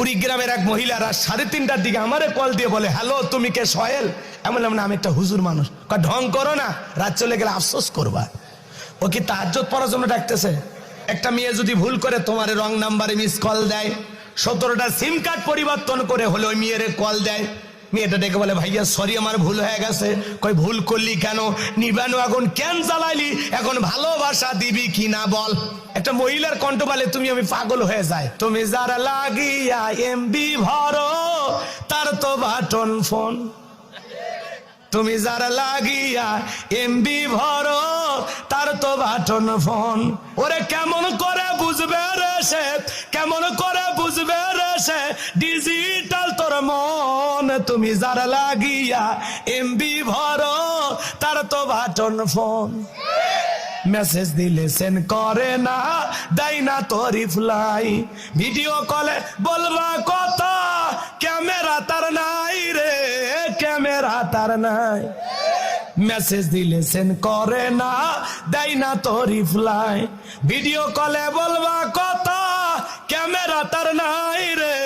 কুড়িগ্রামের এক মহিলা রাত 3:30টার দিকে আমারে কল দিয়ে বলে, হ্যালো তুমি কে সোহেল? আমি বললাম না, আমি একটা হুজুর মানুষ। ঢং করো না, রাত চলে গেলে আফসোস করবা। ও কি তাহাজ্জুদ পড়ার জন্য ডাকতেছে? একটা মেয়ে যদি ভুল করে তোমার রং নাম্বারে মিস কল দেয়, 17টা সিম কার্ড পরিবর্তন করে হলে ওই মেয়েরে কল দেয়, মেয়েটা ডেকে বলে, ভাইয়া সরি আমার ভুল হয়ে গেছে। কই ভুল করলি কেন? নিবানো আগুন কেন জ্বালাইলি? এখন ভালোবাসা দিবি কিনা বল। একটা মহিলার কণ্ঠ বলে, তুমি আমি পাগল হয়ে যায়। তুমি যারা লাগিয়া এমবি ভরো তার তো বাটন ফোন, তুমি যারা লাগিয়া এমবি ভরো তার তো বাটন ফোন। ওরে কেমন করে বুঝবে রে সে, কেমন করে বুঝবে রে সে ডিজিটাল তোর মন। তুমি যারা লাগিয়া এমবি ভরো তার তো বাটন ফোন। মেসেজ দিলে সেন্ড করে না, দেয় না তো রিপ্লাই। ভিডিও কলে বলবা কথা, ক্যামেরা তার নাই রে, ক্যামেরা তার নাই। মেসেজ দিলে সেন্ড করে না, দেয় না তো রিপ্লাই। ভিডিও কলে বলবা কথা, ক্যামেরা তার নাই রে,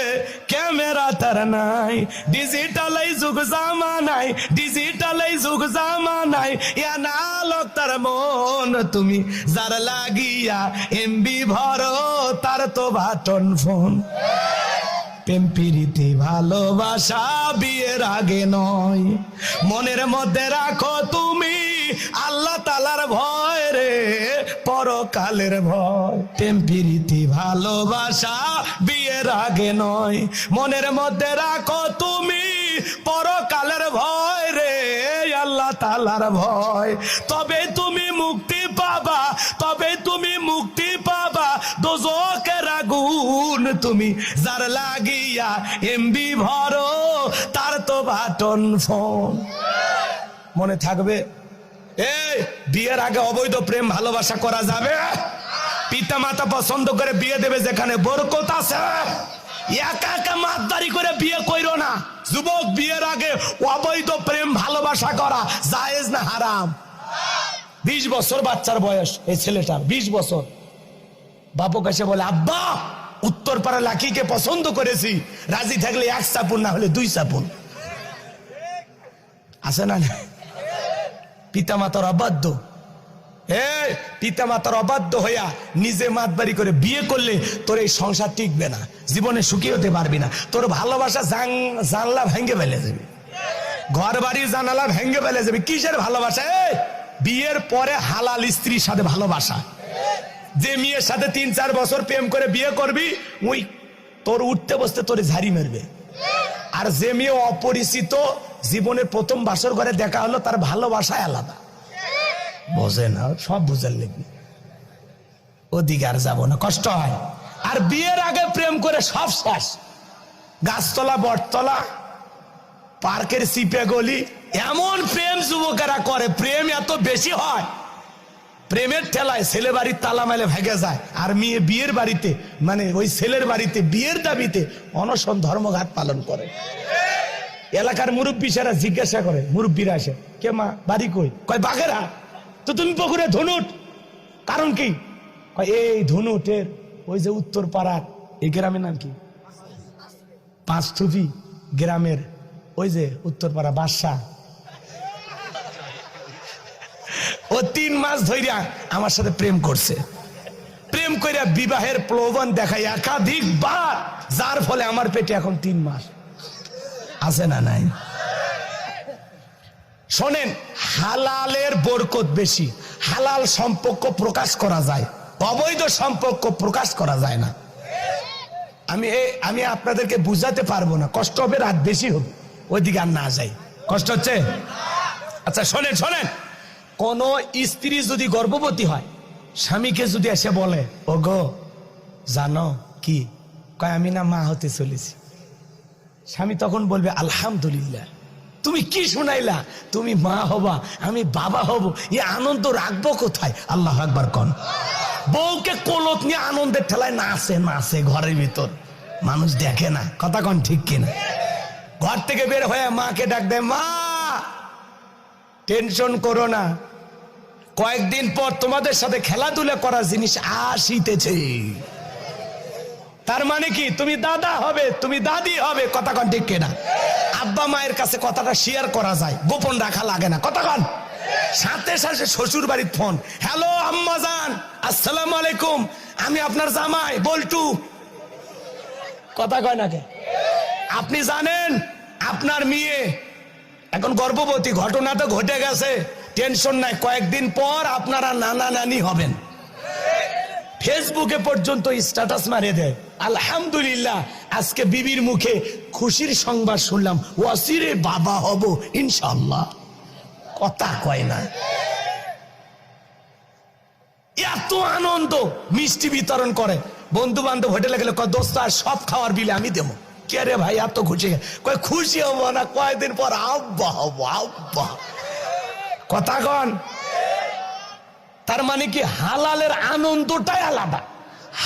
ক্যামেরা তার নাই। ডিজিটাল এই যুগ জামানাই, ডিজিটাল এই যুগ জামানাই, ইয়া না লোক তার মন। তুমি যার লাগিয়া এমবি ভরো তার তো বাটন ফোন। প্রেম প্রীতি ভালোবাসা বিয়ের আগে নয়, মনের মধ্যে রাখো তুমি আল্লাহ তাআলার ভয় রে, পরকালের ভয়। প্রেম প্রীতি ভালোবাসা বিয়ের আগে নয়, মনের মধ্যে রাখো তুমি পরকালের ভয় রে, আল্লাহ তাআলার ভয়। তবে তুমি মুক্তি পাবা, তবে তুমি মুক্তি পাবা দোজখের আগুন। তুমি যার লাগিয়া এমবি ভরো তার তো বাটন ফোন। মনে থাকবে, এই বিয়ের আগে অবৈধ প্রেম ভালোবাসা করা যাবে? পিতা মাতা পছন্দ করে বিয়ে দেবে যেখানে বরকত আছে। একা একা মাতদারি করে বিয়ে কইরো না। যুবক, বিয়ের আগে অবৈধ প্রেম ভালোবাসা করা জায়েজ না হারাম? 20 বছর বাচ্চার বয়স এই ছেলেটার, 20 বছর। বাপু কাছে বলে, আব্বা উত্তরপাড়া লাকিকে পছন্দ করেছি, রাজি থাকলে 1 চাপুন, না হলে 2 চাপুন। আছে না? পিতা মাতার অবাধ্য, পিতা মাতার অবাধ্য হইয়া নিজে মাতবাড়ি করে বিয়ে করলে তোর এই সংসার টিকবে না, জীবনে সুখী হতে পারবি না। তোর ভালোবাসা জানলা ভেঙে ফেলে যাবে, ঘর বাড়ির জানালা ভেঙে ফেলে যাবে। কিসের ভালোবাসা? বিয়ের পরে হালাল স্ত্রীর সাথে ভালোবাসা। যে মেয়ের সাথে 3-4 বছর প্রেম করে বিয়ে করবি, ওই তোর উঠতে বসতে তোর ঝাড়ি মারবে। আর যে মেয়ে অপরিচিত, জীবনের প্রথম বাসর ঘরে দেখা হলো, তার ভালোবাসা আলাদা। বোঝে না, সব বুঝার লেগে ওদিকে আর যাবো না, কষ্ট হয়। আর বিয়ের আগে প্রেম করে সব শেষ। গাছতলা, বটতলা, পার্কের সিপে গলি, এমন প্রেম যুবকেরা করে। প্রেম এত বেশি হয়, প্রেমের ঠেলায় ছেলে বাড়ির তালা মেলে ভেগে যায়। আর মেয়ে বিয়ের বাড়িতে, মানে ওই ছেলের বাড়িতে বিয়ের দাবিতে অনশন ধর্মঘাট পালন করে। এলাকার মুরব্বী সারা জিজ্ঞাসা করে, মুরব্বীরা আসে, কে মা বাড়ি কই? কয় বাঘেরা। তো তুমি পুকুরে ধনুট, কারণ কি? কয় এই ধনুটের ওই যে উত্তর পাড়ার, এই গ্রামের নাম কি? পাঁচথুপি গ্রামের ওই যে উত্তর পাড়া বাদশা, ও 3 মাস ধইরা আমার সাথে প্রেম করছে। প্রেম কইরা বিবাহের প্রলোভন দেখায় একাধিকবার, যার ফলে আমার পেটে এখন 3 মাস। আছে না নাই? শোনেন, হালালের বরকত বেশি। হালাল সম্পর্ক প্রকাশ করা যায়, অবৈধ সম্পর্ক প্রকাশ করা যায় না। আমি আপনাদেরকে বুঝাতে পারবো না, কষ্ট হবে, রাত বেশি হবে, ওইদিকে আর না যাই। কষ্ট হচ্ছে? আচ্ছা শোনেন, শোনেন, কোন স্ত্রী যদি গর্ভবতী হয়, স্বামীকে যদি এসে বলে, ও গো জানো কি? কয় আমি না মা হতে চলেছি। স্বামী তখন বলবে, আলহামদুলিল্লাহ। তুমি কি শুনাইলা? তুমি মা হবা, আমি বাবা হব, এ আনন্দ রাখবো কোথায়? আল্লাহু আকবার কোন। বউকে কোলত নিয়ে আনন্দের ঠেলায় নাচে নাচে ঘরের ভিতর, মানুষ দেখে না। কথা কোন ঠিক কিনা? ঘর থেকে বের হয়ে মাকে ডাক দেয়, মা টেনশন করো না, কয়েকদিন পর তোমাদের সাথে খেলাধুলা করার জিনিস আসিতেছে। তার মানে কি তুমি দাদা হবে, তুমি দাদি হবে, কথা কন ঠিক কিনা? আব্বা মায়ের কাছে কথাটা শেয়ার করা যায়, গোপন রাখা লাগে না, কথা কন। সাথে সাথে শ্বশুর বাড়ির ফোন, হ্যালো আম্মাজান, আসসালামু আলাইকুম, আমি আপনার জামাই বল্টু, কথা কয় না কে? আপনি জানেন আপনার মেয়ে এখন গর্ভবতী, ঘটনা তো ঘটে গেছে, টেনশন নাই, কয়েকদিন পর আপনারা নানা নানি হবেন। ফেসবুকে পর্যন্ত স্ট্যাটাস মারে দেয়, আলহামদুলিল্লাহ আজকে বিবির মুখে খুশির সংবাদ শুনলাম, ওয়াসিরে বাবা হব ইনশাআল্লাহ, কথা কয় না। এত আনন্দ, মিষ্টি বিতরণ করে, বন্ধু বান্ধব হোটেলে গেলে কয় দোস্ত আর সব খাওয়ার বিলে আমি দেবো। কে রে ভাই এত খুশি? কয় খুশি হবো না, কয়েকদিন পর আব্বা হবো, আব্বা, কথা কন। তার মানে কি হালালের আনন্দটাই আলাদা।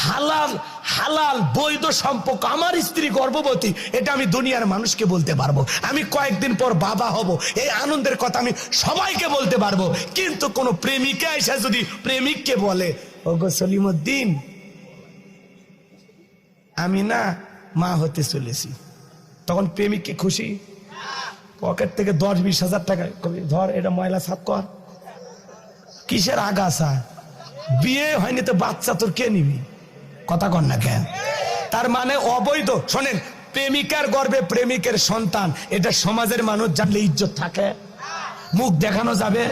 হালাল হালাল বৈধ সম্পর্ক, আমার স্ত্রী গর্ভবতী, এটা আমি দুনিয়ার মানুষকে বলতে পারবো, আমি কয়েকদিন পর বাবা হব, এই আনন্দের কথা আমি সবাইকে বলতে পারবো। কিন্তু কোন প্রেমিকা এসে যদি প্রেমিককে বলে, ওগো সলিমুদ্দিন আমি না মা হতে চলেছি, তখন প্রেমিক কি খুশি? পকেট থেকে 10-20 হাজার টাকা ধর, এটা ময়লা সাফ কর। কিসের আগাছা? বিয়ে হয়নি তো বাচ্চা তোর কে নিবি, কথা কন না কেন? তার মানে অবৈধ। শোনেন, প্রেমিকার গর্ভে প্রেমিকের সন্তান, এটা সমাজের মানুষ জানলে ইজ্জত থাকে, মুখ দেখানো যাবে।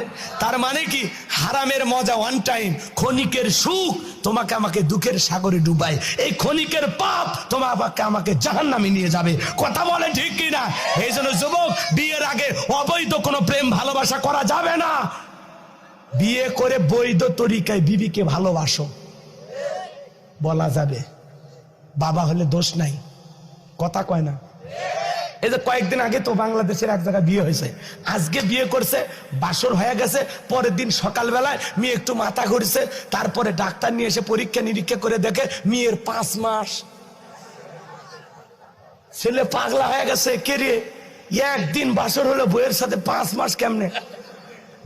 তার মানে কি হারামের মজা ওয়ান টাইম, ক্ষণিকের সুখ তোমাকে আমাকে দুঃখের সাগরে ডুবায়, এই ক্ষণিকের পাপ তোমাকে আমাকে জাহান্নামে নিয়ে যাবে, কথা বলে ঠিক কিনা? এই জন্য যুবক, বিয়ের আগে অবৈধ কোনো প্রেম ভালোবাসা করা যাবে না। বিয়ে করে বৈধ তরিকায় বিবিকে ভালোবাসো, বলা যাবে, বাবা হলে দোষ নাই, কথা কয় না? এই যে কয়েকদিন আগে তো বাংলাদেশের এক জায়গায় বিয়ে হয়েছে, আজকে বিয়ে করছে, বাসর হয়ে গেছে, পরের দিন সকালবেলায় মেয়ে একটু মাথা ঘুরছে, তারপরে ডাক্তার নিয়ে এসে পরীক্ষা নিরীক্ষা করে দেখে মেয়ের 5 মাস। ছেলে পাগলা হয়ে গেছে, কে রে একদিন বাসর হলো বইয়ের সাথে 5 মাস কেমনে?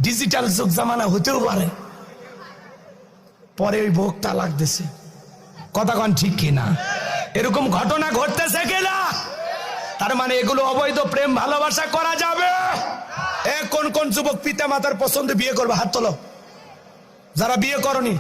ডিজিটাল যুগ জামানা হতেও পারে। পরে ওই ভোগ তালাক দিছে, কথা কন ঠিক কিনা? এরকম ঘটনা ঘটতেছে কিনা? তার মানে এগুলো অবৈধ প্রেম ভালোবাসা করা যাবে। কোন কোন যুবক পিতা মাতার পছন্দ বিয়ে করবে, হাত তোলো, যারা বিয়ে করনি।